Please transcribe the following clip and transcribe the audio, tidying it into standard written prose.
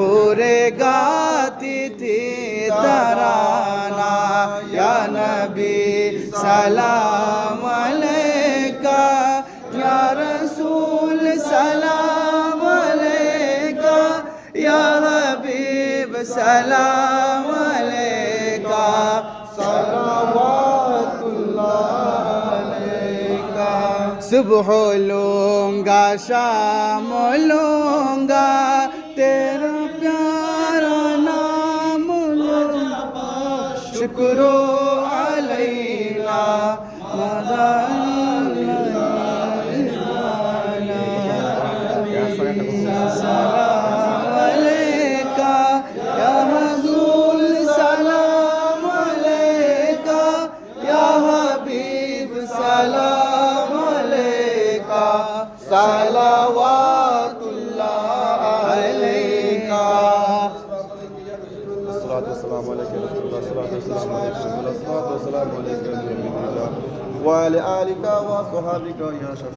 उरे गाती थी तराना या नबी सलाम अलैका या रसूल सलाम अलैका या हबीब सलाम अलैका सलवातुल्लाह अलैका। सुबह लूंगा शाम लूंगा तेरा प्यारा नाम लूंगा शुक्रो अलैना सलाम अलैका या रसूल सलाम अलैका या हबीब सलाम अलैका सलवातुल्लाह अलैका। अस्सलातु वस्सलामु अलैका रसूलुल्लाह अस्सलातु वस्सलामु अलैका रसूलुल्लाह अस्सलातु वस्सलामु अलैका व अला आलिका व सहाबिका या